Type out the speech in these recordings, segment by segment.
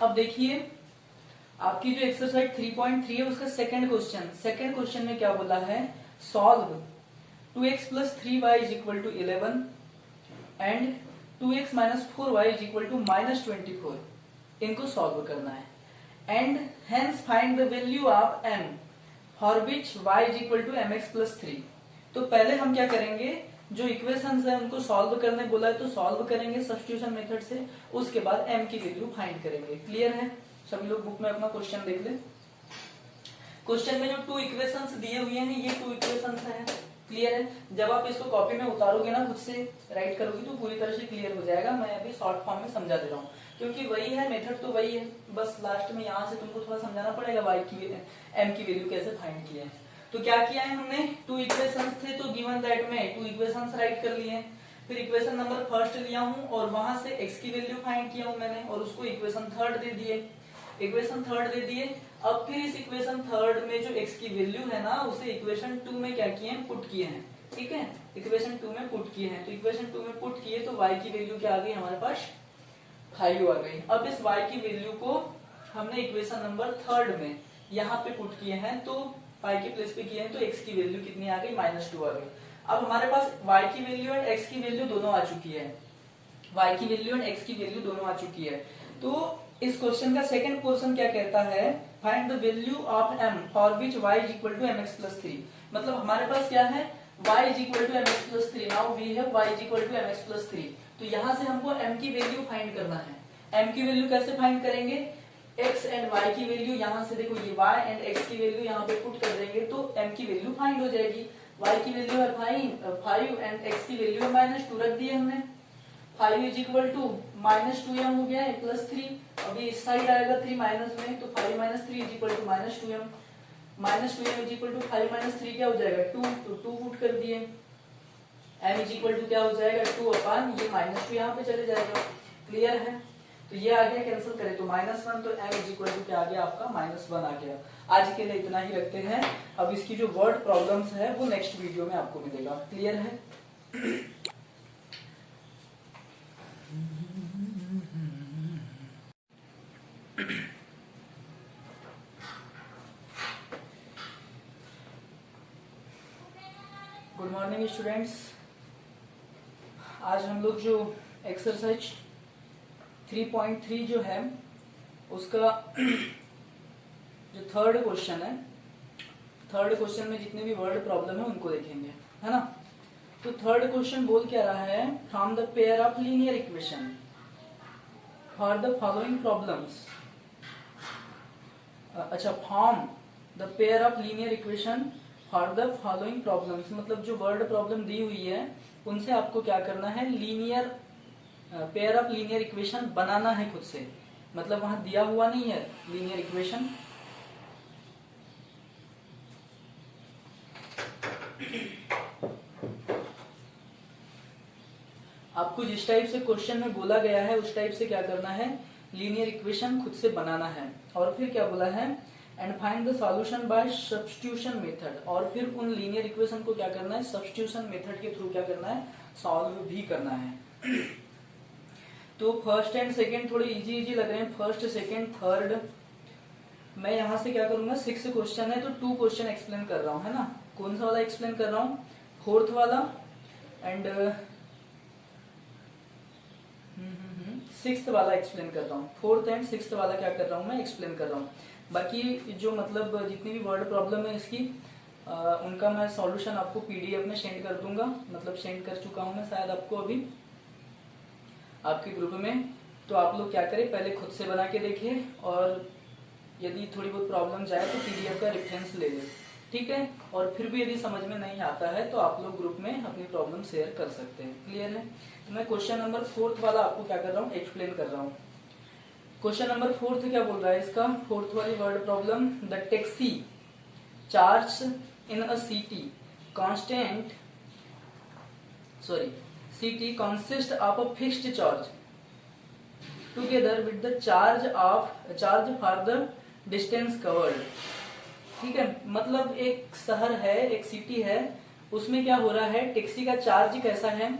अब देखिए आपकी जो एक्सरसाइज 3.3 है उसका सेकंड क्वेश्चन में क्या बोला है, solve 2x plus 3y is equal to 11 and 2x minus 4y is equal to minus 24, इनको सॉल्व करना है। And hence find the value of m for which y is equal to mx plus 3। तो पहले हम क्या करेंगे, जो इक्वेशंस है उनको सॉल्व करने बोला है तो सॉल्व करेंगे सब्स्टिट्यूशन मेथड से, उसके बाद m की वैल्यू फाइंड करेंगे। क्लियर है? सभी लोग बुक में अपना क्वेश्चन देख ले। क्वेश्चन में जो 2 इक्वेशंस दिए हुए हैं ये 2 इक्वेशंस हैं। क्लियर है? जब आप इसको कॉपी में उतारोगे ना, खुद से राइट करोगे तो पूरी तरह से क्लियर हो जाएगा। मैं अभी शॉर्ट फॉर्म में समझा दे रहा हूँ क्योंकि वही है, मेथड तो वही है, बस लास्ट में यहाँ से तुमको थोड़ा समझाना पड़ेगा y की m की वैल्यू कैसे फाइंड की है। तो क्या किया है हमने, 2 इक्वेशंस थे तो गिवन दैट में 2 इक्वेशंस राइट कर लिए। फिर इक्वेशन नंबर फर्स्ट लिया हूँ और वहां से x की वैल्यू फाइंड किया हूँ मैंने और उसको इक्वेशन थर्ड दे दिए। अब फिर इस इक्वेशन थर्ड में जो x की वैल्यू है ना उसे इक्वेशन 2 में क्या किए हैं, पुट किए हैं। ठीक है, इक्वेशन 2 में पुट किए हैं, तो इक्वेशन 2 में पुट किए तो y की वैल्यू क्या आ गई हमारे पास, 5 आ गई। अब इस y की वैल्यू को हमने इक्वेशन नंबर थर्ड में यहाँ पे पुट किए हैं, तो y के प्लेस पे किए हैं, तो x की वैल्यू कितनी आ गई, -2 आ गई। अब हमारे पास y की वैल्यू और x की वैल्यू दोनों आ चुकी है, y की वैल्यू और x की वैल्यू दोनों आ चुकी है। तो इस क्वेश्चन का सेकंड पोर्शन क्या कहता है, find the value of m for which y is equal to mx plus 3। मतलब हमारे पास क्या है, y is equal to mx plus 3। Now we have y is equal to mx plus 3। तो यहाँ से हमको m की वैल्यू फाइंड करना है। m की वैल्यू कैसे फाइंड करेंगे, x एंड y की वैल्यू यहाँ से देखो, ये y एंड x की वैल्यू यहाँ पे पुट कर देंगे तो m की वैल्यू फाइंड हो जाएगी। y की वैल्यू है 5 एंड x की वैल्यू है -2, रख दिए हमने। 5 इज इक्वल टू -2m हो गया है प्लस 3। अभी इस साइड आएगा 3 माइनस में, तो 5 minus 3 is equal to -2m। -2m is equal to 5 minus 3 क्या हो जाएगा 2, तो 2 पुट कर दिए। m इज इक्वल टू क्या हो जाएगा 2 अपन ये -2 यहाँ पे चले जाएगा। क्लियर है? तो ये आ गया, कैंसिल करें तो -1, तो m इज इक्वल टू क्या आ गया आपका -1 आ गया। आज के लिए इतना ही रखते हैं। अब इसकी जो वर्ड प्रॉब्लम्स है वो नेक्स्ट वीडियो में आपको मिलेगा। क्लियर है? Good morning students. आज हम लोग जो एक्सरसाइज 3.3 जो है उसका जो थर्ड क्वेश्चन है, थर्ड क्वेश्चन में जितने भी वर्ड प्रॉब्लम है उनको देखेंगे, है ना। तो थर्ड क्वेश्चन बोल क्या रहा है, from the pair of linear equation for the following problems. अच्छा, form the pair of linear equation for the following problems, मतलब जो वर्ड प्रॉब्लम दी हुई है उनसे आपको क्या करना है, linear pair of linear equation बनाना है खुद से। मतलब वहां दिया हुआ नहीं है लीनियर इक्वेशन, आपको जिस टाइप से क्वेश्चन में बोला गया है उस टाइप से क्या करना है, लीनियर इक्वेशन खुद से बनाना है। और फिर क्या बोला है, and find the solution bye substitution method. और फिर उन लीनियर इक्वेशन को क्या करना है, सब्स्टिट्यूशन मेथड के थ्रू क्या करना है, सॉल्व भी करना है। तो फर्स्ट एंड सेकंड थोड़े इजी लग रहे हैं, फर्स्ट सेकंड थर्ड। मैं यहां से क्या करूंगा, 6 क्वेश्चन है तो 2 क्वेश्चन एक्सप्लेन कर रहा हूं, है ना। कौन सा वाला एक्सप्लेन कर रहा हूं, फोर्थ वाला एंड सिक्स्थ वाला एक्सप्लेन कर रहा हूँ। फोर्थ एंड सिक्स्थ वाला क्या कर रहा हूँ, मैं एक्सप्लेन कर रहा हूँ। बाकी जो मतलब जितनी भी वर्ड प्रॉब्लम है इसकी उनका मैं सॉल्यूशन आपको पीडीएफ में सेंड कर दूंगा, मतलब सेंड कर चुका हूँ मैं शायद आपको अभी आपके ग्रुप में। तो आप लोग क्या करें, पहले खुद से बना के देखिए और यदि थोड़ी बहुत प्रॉब्लम जाए तो पीडीएफ का रेफरेंस ले लें, ठीक है। और फिर भी यदि समझ में नहीं आता है तो आप लोग ग्रुप में अपनी प्रॉब्लम शेयर कर सकते हैं। क्लियर है? तो मैं क्वेश्चन नंबर 4 वाला आपको क्या कर रहा हूँ, एक्सप्लेन कर रहा हूँ। क्वेश्चन नंबर 4 क्या बोल रहा है इसका, फोर्थ वाली word problem, the taxi charge in a city consist of a fixed charge together with the charge for the distance covered. ठीक है, मतलब एक शहर है, एक सिटी है, उसमें क्या हो रहा है, टैक्सी का चार्ज कैसा है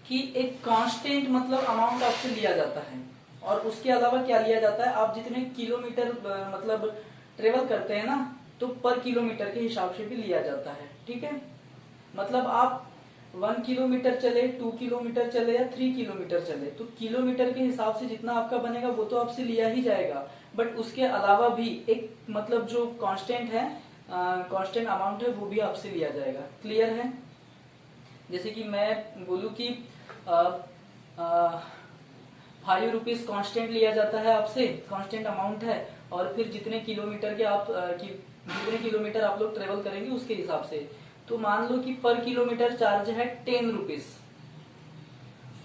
कि एक कांस्टेंट मतलब अमाउंट आपसे लिया जाता है। और उसके अलावा क्या लिया जाता है, आप जितने किलोमीटर मतलब ट्रेवल करते हैं ना, तो पर किलोमीटर के हिसाब से भी लिया जाता है। ठीक है, मतलब आप 1 किलोमीटर चले, 2 किलोमीटर चले या 3 किलोमीटर चले, तो किलोमीटर के हिसाब से जितना आपका बनेगा वो तो आपसे लिया ही जाएगा, बट उसके अलावा भी एक मतलब जो कांस्टेंट है, कांस्टेंट अमाउंट है, वो भी आपसे लिया जाएगा। क्लियर है? जैसे कि मैं बोलूं कि 5 रुपीज कांस्टेंट लिया जाता है आपसे, कांस्टेंट अमाउंट है, और फिर जितने किलोमीटर के जितने किलोमीटर आप लोग ट्रेवल करेंगे उसके हिसाब से। तो मान लो कि पर किलोमीटर चार्ज है 10 रुपीज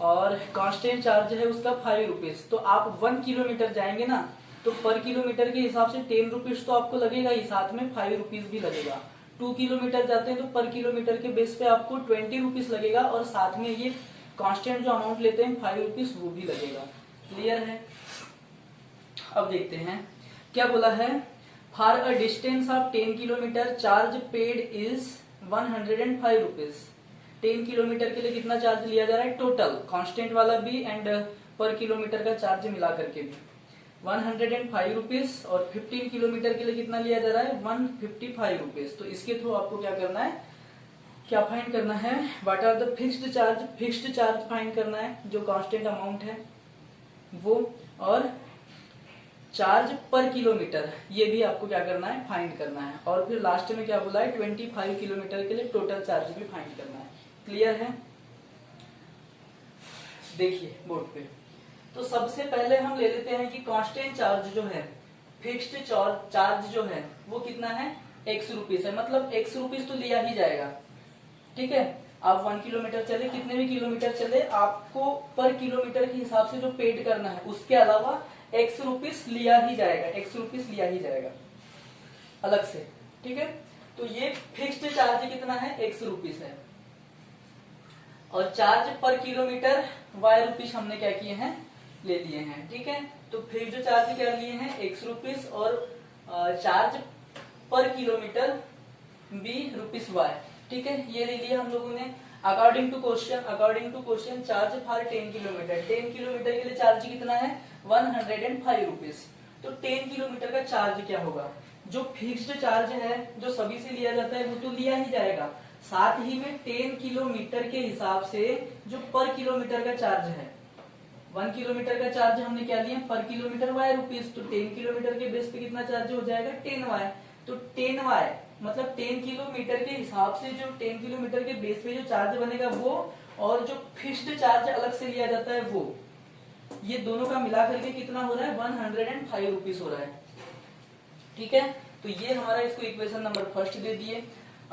और कांस्टेंट चार्ज है उसका 5 रुपीज। तो आप 1 किलोमीटर जाएंगे ना, तो पर किलोमीटर के हिसाब से 10 रुपीज तो आपको लगेगा ही, साथ में 5 रुपीज भी लगेगा। 2 किलोमीटर जाते हैं तो पर किलोमीटर के बेस पे आपको 20 रुपीज लगेगा, और साथ में ये कांस्टेंट जो अमाउंट लेते हैं 5 रुपीज वो भी लगेगा। क्लियर है? अब देखते हैं क्या बोला है। For a distance of 10 kilometre charge paid is 105 rupees. 10 kilometre के लिए कितना चार्ज लिया जा रहा है टोटल, कांस्टेंट वाला भी एंड पर किलोमीटर का चार्ज मिला करके भी 105 रुपीज, और 15 किलोमीटर के लिए कितना लिया जा रहा है 155 रुपीज। तो इसके थ्रू आपको क्या करना है, क्या फाइंड करना है, what are the fixed charge, fixed charge find करना है जो कांस्टेंट अमाउंट है वो, और चार्ज पर किलोमीटर ये भी आपको क्या करना है फाइंड करना है, और फिर लास्ट में क्या बोला है 25 किलोमीटर के लिए टोटल चार्ज भी फाइंड करना है। क्लियर है? देखिए बोर्ड पे, तो सबसे पहले हम ले लेते हैं कि कांस्टेंट चार्ज जो है, फिक्स्ड चार्ज जो है वो कितना है x रुपीज है, मतलब x रुपीज तो लिया ही जाएगा। ठीक है, आप 1 किलोमीटर चले, कितने भी किलोमीटर चले, आपको पर किलोमीटर के हिसाब से जो पेड करना है उसके अलावा x रुपीज लिया ही जाएगा, x रुपीज लिया ही जाएगा अलग से। ठीक है, तो ये फिक्स्ड चार्ज कितना है x रुपीज है, और charge per kilometre y rupees हमने क्या किए हैं ले लिए हैं। ठीक है, तो फिक्स्ड चार्ज क्या लिए हैं x रुपीज, और charge per kilometre b rupees y। ठीक है, ये ले लिया हम लोगों ने। According to question charge for 10 kilometre, 10 kilometre के लिए चार्ज कितना है 105 रुपीज। तो 10 किलोमीटर का चार्ज क्या होगा, जो फिक्स्ड चार्ज है जो सभी से लिया जाता है वो तो लिया ही जाएगा, साथ ही में 10 किलोमीटर के हिसाब से जो पर किलोमीटर का चार्ज है, 1 किलोमीटर का चार्ज हमने क्या लिया पर किलोमीटर y रुपीज, तो 10 किलोमीटर के बेस पे कितना चार्ज हो जाएगा 10y। तो 10y मतलब 10 किलोमीटर के हिसाब से जो 10 किलोमीटर के बेस पे जो चार्ज बनेगा वो, और जो फिक्स्ड चार्ज अलग से लिया जाता है वो, ये दोनों का मिला करके कितना हो रहा है 105 रुपीज हो रहा है। ठीक है, तो ये हमारा इसको इक्वेशन नंबर फर्स्ट दे दिए।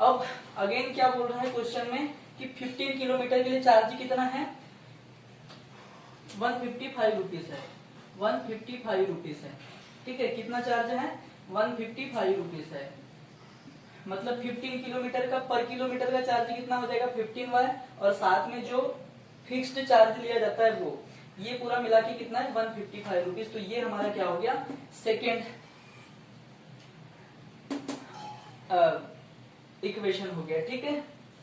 अब अगेन क्या बोल रहा है क्वेश्चन में कि 15 किलोमीटर के लिए चार्ज कितना है 155 रुपीज है, 155 रुपीज है। ठीक है, कितना चार्ज है 155 रुपीज है, मतलब 15 किलोमीटर का पर किलोमीटर का चार्ज कितना हो जाएगा 15y, और साथ में जो फिक्स्ड चार्ज लिया जाता है वो, ये पूरा मिला के कितना है 155 रुपीज। तो ये हमारा क्या हो गया सेकेंड इक्वेशन हो गया। ठीक है,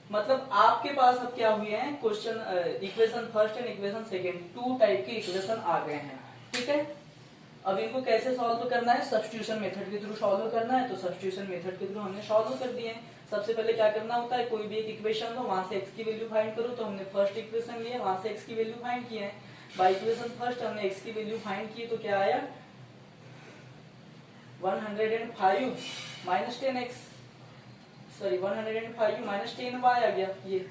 मतलब आपके पास अब क्या हुए हैं question, equation first and equation second, 2 type के इक्वेशन आ गए हैं। ठीक है, अब इनको कैसे सॉल्व करना है, सब्स्टिट्यूशन मेथड के थ्रू सॉल्व करना है, तो सब्स्टिट्यूशन मेथड के थ्रू हमने सॉल्व कर दिए हैं। सबसे पहले क्या करना होता है, कोई भी एक इक्वेशन लो, वहां से x की वैल्यू फाइंड करो, तो हमने फर्स्ट इक्वेशन लिया, वहां से x की वैल्यू फाइंड किया है। बाय इक्वेशन फर्स्ट हमने x की वैल्यू फाइंड की, तो क्या आया 105 minus 10x, sorry 105 minus 10y आ गया। ये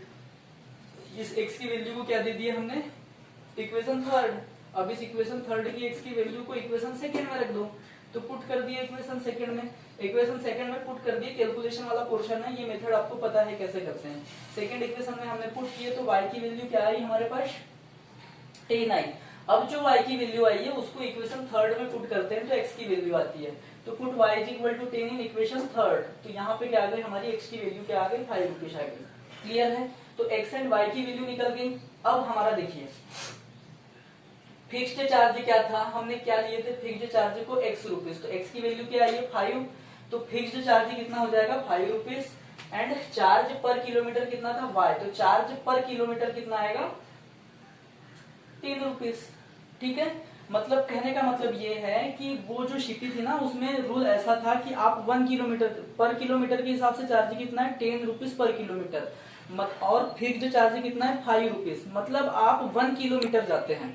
इस x की वैल्यू को क्या दे दिया हमने इक्वेशन थर्ड। अब इस इक्वेशन थर्ड की x की वैल्यू को इक्वेशन सेकंड में रख दो, तो पुट कर दिया इक्वेशन सेकंड में, इक्वेशन सेकंड में पुट कर दिए, कैलकुलेशन वाला पोर्शन है, ये मेथड आपको पता है कैसे करते हैं। सेकंड इक्वेशन में हमने पुट किए तो y की वैल्यू क्या आई हमारे पास 10 आई। अब जो y की वैल्यू आई है उसको इक्वेशन थर्ड में पुट करते हैं तो x की वैल्यू आती है, तो put y is equal to 10 in equation third. तो यहाँ पे क्या आ गई हमारी x की वैल्यू क्या आ गई 5 रुपीज आ गई। क्लियर है, तो x एंड y की वैल्यू निकल गई। अब हमारा देखिए फिक्स्ड चार्ज क्या था, हमने क्या लिए थे फिक्स्ड चार्ज को x रुपीज, तो x की वैल्यू क्या आई है 5, तो फिक्स्ड चार्ज कितना हो जाएगा 5 rupees, and charge per kilometre कितना था y, तो चार्ज पर किलोमीटर कितना आएगा 3 रुपीज। ठीक है, मतलब कहने का मतलब ये है कि वो जो शिपी थी ना उसमें रूल ऐसा था कि आप 1 किलोमीटर पर किलोमीटर के हिसाब से चार्ज कितना है 10 रुपीज पर किलोमीटर, और फिक्स्ड चार्ज कितना है 5 रुपीज। मतलब आप 1 किलोमीटर जाते हैं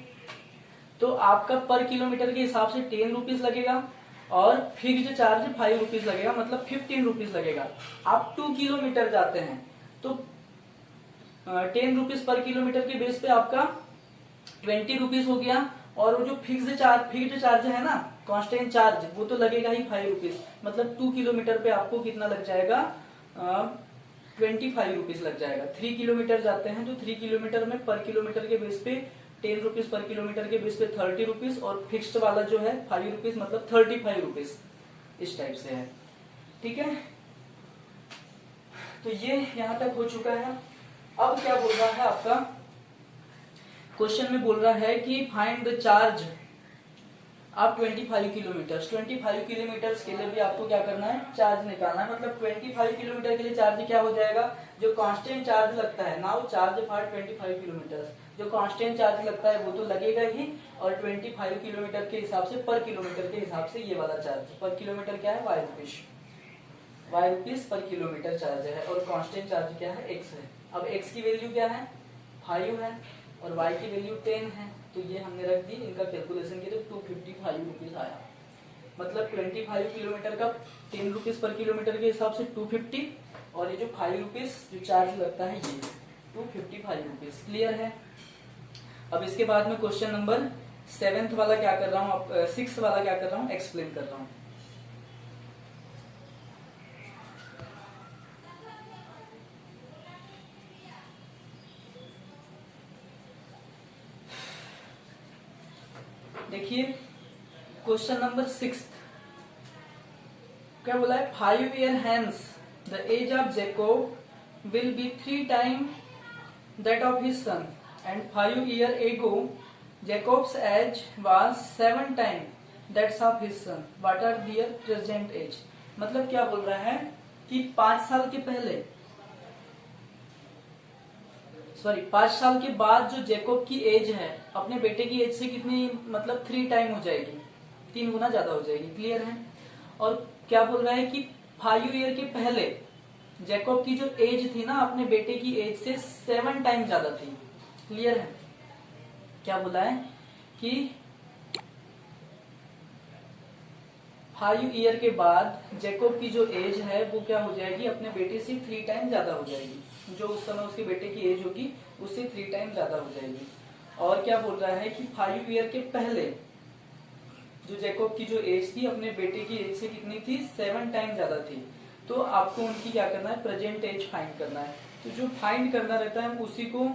तो आपका पर किलोमीटर के हिसाब से 10 रुपीज लगेगा और फिक्स्ड चार्ज 5 रुपीज लगेगा, मतलब 15 रुपीज लगेगा। आप 2 किलोमीटर जाते हैं तो 10 रुपीज पर किलोमीटर के बेस पे आपका 20 रुपीज हो गया, और वो जो फिक्स्ड चार्ज है ना कांस्टेंट चार्ज, वो तो लगेगा ही 5 रुपीज। मतलब 2 किलोमीटर पे आपको कितना लग जाएगा 25 रुपीज लग जाएगा। 3 किलोमीटर जाते हैं तो 3 किलोमीटर में पर किलोमीटर के बेस पे 10 रुपीज, पर किलोमीटर के बेस पे 30 रुपीज, और फिक्स्ड वाला जो है 5 रुपीज, मतलब 35 रुपीज इस टाइप से है। ठीक है, तो ये यहां तक हो चुका है। अब क्या बोल रहा है आपका क्वेश्चन में, बोल रहा है कि फाइंड द चार्ज आप 25 किलोमीटर 25 किलोमीटर के लिए भी आपको क्या करना है, चार्ज निकालना है। मतलब 25 किलोमीटर के लिए चार्ज क्या हो जाएगा, जो कांस्टेंट चार्ज लगता है नाउ चार्ज फॉर 25 किलोमीटर, जो कांस्टेंट चार्ज लगता है वो तो लगेगा ही, और 25 किलोमीटर के हिसाब से पर किलोमीटर के हिसाब से ये वाला चार्ज पर किलोमीटर क्या है y rupees per kilometre charge है, और कांस्टेंट चार्ज क्या है एक्स है। अब एक्स की वैल्यू क्या है 5 है और y की वैल्यू 10 है, तो ये हमने रख दी। इनका कैलकुलेशन किया तो 255 रुपीज आया। मतलब 25 किलोमीटर का 10 रुपीज पर किलोमीटर के हिसाब से 250, और ये जो 5 रुपीज जो चार्ज लगता है ये 255 रुपीज। क्लियर है। अब इसके बाद में क्वेश्चन नंबर 7 वाला क्या कर रहा हूँ, 6 वाला क्या कर रहा हूँ, एक्सप्लेन कर रहा हूँ। देखिए क्वेश्चन नंबर 6 क्या बोला है, 5 year hence the age of Jacob will be 3 times that of his son, and 5 year ago Jacob's age was 7 times that of his son. What are their present age? मतलब क्या बोल रहा है कि 5 साल के पहले, सॉरी 5 साल के बाद जो जेकोब की एज है अपने बेटे की एज से कितनी, मतलब 3 टाइम हो जाएगी, 3 गुना ज्यादा हो जाएगी। क्लियर है। और क्या बोल रहा है कि 5 ईयर के पहले जेकोब की जो एज थी ना अपने बेटे की एज से 7 टाइम ज्यादा थी। क्लियर है। क्या बोला है कि 5 ईयर के बाद जेकोब की जो एज है वो क्या हो जाएगी, अपने बेटे से 3 टाइम ज्यादा हो जाएगी। जो उस समय उसके बेटे की एज होगी उससे 3 टाइम ज्यादा हो जाएगी। और क्या बोल रहा है कि 5 ईयर के पहले जो जेकोब की जो एज थी अपने बेटे की एज से कितनी थी, 7 टाइम ज्यादा थी। तो आपको उनकी क्या करना है, प्रेजेंट एज फाइंड करना है। तो जो फाइंड करना रहता है हम उसी को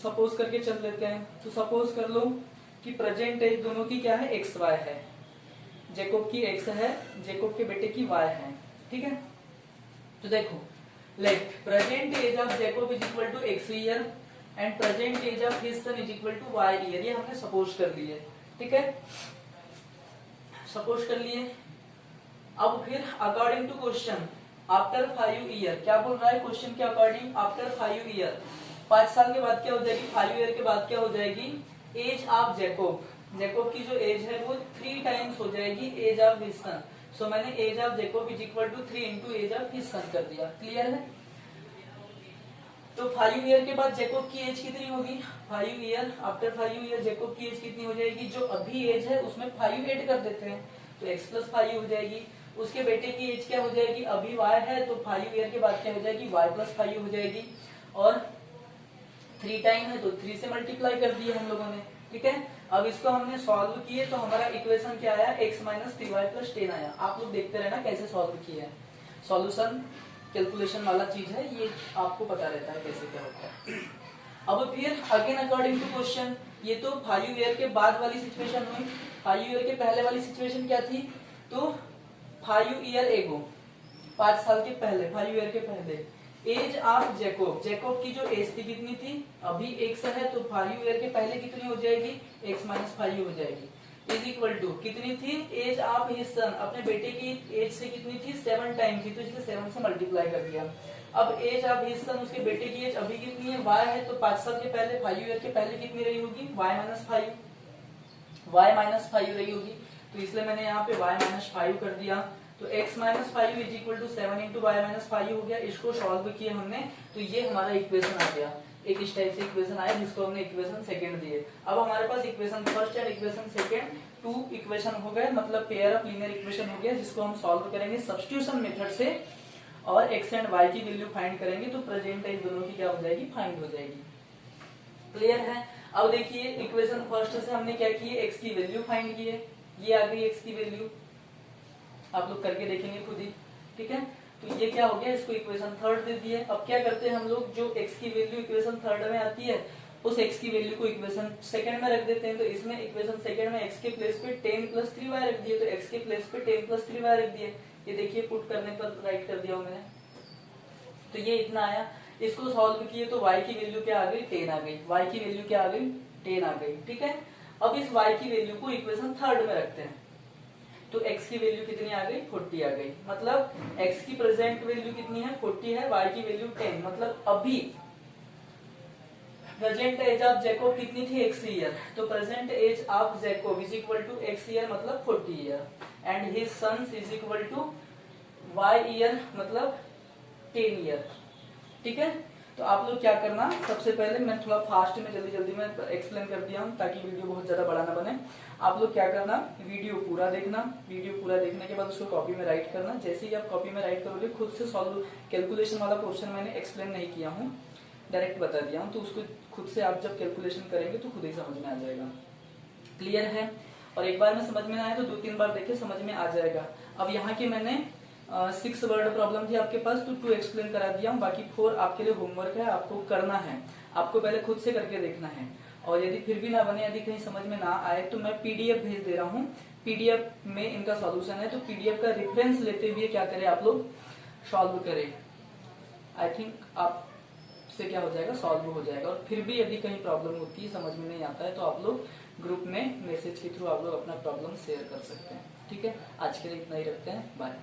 सपोज करके चल लेते हैं। तो सपोज कर लो कि प्रेजेंट एज दोनों की क्या है, एक्स वाई है। जेकोब की एक्स है, जेकोब के बेटे की वाई है। ठीक है। तो देखो let present age of Jacob is equal to x year and present age of his son is equal to y year. ये हमने सपोज कर लिए। ठीक है, सपोज कर लिए। अब फिर according to question after 5 year, क्या बोल रहा है क्वेश्चन के अकॉर्डिंग, आफ्टर 5 ईयर 5 साल के बाद क्या हो जाएगी, 5 ईयर के बाद क्या हो जाएगी, एज ऑफ जेकोब, जेकोब की जो एज है वो 3 टाइम्स हो जाएगी age of his son. So मैंने age of Jacob is equal to 3 into age of his son कर दिया। क्लियर है। तो 5 ईयर के बाद जेकोब की एज कितनी होगी, 5 ईयर आफ्टर 5 ईयर जेकोब की एज कितनी हो जाएगी, जो अभी एज है उसमें 5 ऐड कर देते हैं तो x प्लस 5 हो जाएगी। उसके बेटे की एज क्या हो जाएगी, अभी y है तो 5 ईयर के बाद क्या हो जाएगी, y प्लस 5 हो जाएगी। और 3 टाइम है तो 3 से मल्टीप्लाई कर दिए हम लोगों ने। ठीक है। अब इसको हमने सॉल्व किए तो हमारा इक्वेशन क्या आया, x माइनस 3y प्लस 10 आया। आप लोग देखते रहना कैसे सॉल्व किया है। सॉल्यूशन कैलकुलेशन वाला चीज है, ये आपको पता रहता है कैसे क्या होता है। अब फिर अगेन अकॉर्डिंग टू क्वेश्चन, ये तो 5 ईयर के बाद वाली सिचुएशन हुई। 5 ईयर के पहले वाली सिचुएशन क्या थी, तो 5 ईयर एगो 5 साल के पहले, 5 ईयर के पहले एज ऑफ जेकोब, जेकोब की जो एज थी कितनी थी, अभी x है तो 5 ईयर के पहले कितनी हो जाएगी, x माइनस 5 हो जाएगी। इज इक्वल टू कितनी थी, एज ऑफ हिज सन, अपने बेटे की एज से कितनी थी, 7 टाइम थी तो इसलिए 7 से मल्टीप्लाई कर दिया। अब एज ऑफ हिज सन, उसके बेटे की एज अभी कितनी है, y है तो 5 साल के पहले 5 ईयर के पहले कितनी रही होगी, y माइनस 5। y माइनस 5 रही होगी, तो इसलिए मैंने यहाँ पे y माइनस 5 कर दिया। तो x minus 5 is equal to 7 into y minus 5 हो गया। इसको सॉल्व किया हमने, तो ये हमारा इक्वेशन आ गया। एक इस टाइप से इक्वेशन आया जिसको हमने इक्वेशन सेकंड दिए। अब हमारे पास equation first and equation second 2 equation हो गए, मतलब पेयर ऑफ लीनियर इक्वेशन हो गया, जिसको हम सॉल्व करेंगे सब्स्टिट्यूशन मेथड से और x एंड y की वैल्यू फाइंड करेंगे, तो प्रेजेंट टाइम दोनों की क्या हो जाएगी, फाइंड हो जाएगी। क्लियर है। अब देखिए इक्वेशन फर्स्ट से हमने क्या किए, x की वैल्यू फाइंड की है, ये आ गई x की वैल्यू, आप लोग करके देखेंगे खुद ही, ठीक है। तो ये क्या हो गया, इसको इक्वेशन थर्ड दे दिए। अब क्या करते हैं हम लोग, जो x की वैल्यू इक्वेशन थर्ड में आती है उस x की वैल्यू को इक्वेशन सेकंड में रख देते हैं। तो इसमें इक्वेशन सेकंड में x के प्लेस पे 10 प्लस 3y रख दिए, तो x के प्लेस पे 10 प्लस 3y रख दिए। ये देखिए पुट करने पर राइट कर दिया मैंने, तो ये इतना आया। इसको सॉल्व किए तो y की वैल्यू क्या आ गई, 10 आ गई। y की वैल्यू क्या आ गई, 10 आ गई, ठीक है। अब इस y की वैल्यू को इक्वेशन थर्ड में रखते हैं, तो x की वैल्यू कितनी आ गई, 40 आ गई। मतलब x की प्रेजेंट वैल्यू कितनी है, 40 है, y की वैल्यू 10। मतलब अभी प्रेजेंट एज ऑफ जैकोब कितनी थी, x ईयर, तो present age of Jacob is equal to x year मतलब 40 year, and his sons is equal to y year मतलब 10 ईयर, ठीक है। तो आप लोग क्या करना, सबसे पहले मैं थोड़ा फास्ट में जल्दी में एक्सप्लेन कर दिया हूँ ताकि वीडियो बहुत ज्यादा बड़ा ना बने। आप लोग क्या करना, वीडियो पूरा देखना, वीडियो पूरा देखने के बाद उसको कॉपी में राइट करना। जैसे ही आप कॉपी में राइट करोगे, खुद से सॉल्व कैलकुलेशन वाला पोर्शन मैंने एक्सप्लेन नहीं किया हूँ, डायरेक्ट बता दिया हूँ, तो उसको खुद से आप जब कैलकुलेशन करेंगे तो खुद ही समझ में आ जाएगा। क्लियर है। और एक बार में समझ में आए तो 2-3 बार देखे समझ में आ जाएगा। अब यहाँ की मैंने 6 वर्ड प्रॉब्लम थी आपके पास, तो 2 एक्सप्लेन करा दिया हूँ, बाकी 4 आपके लिए होमवर्क है, आपको करना है, आपको पहले खुद से करके देखना है। और यदि फिर भी ना बने, यदि कहीं समझ में ना आए, तो मैं पीडीएफ भेज दे रहा हूँ, पीडीएफ में इनका सॉल्यूशन है, तो पीडीएफ का रेफरेंस लेते हुए क्या करें आप लोग, सॉल्व करें। आई थिंक आप से क्या हो जाएगा, सॉल्व हो जाएगा। और फिर भी यदि कहीं प्रॉब्लम होती है, समझ में नहीं आता है, तो आप लोग ग्रुप में मैसेज के थ्रू आप लोग अपना प्रॉब्लम शेयर कर सकते हैं, ठीक है। आज के लिए इतना ही रखते हैं, बाय।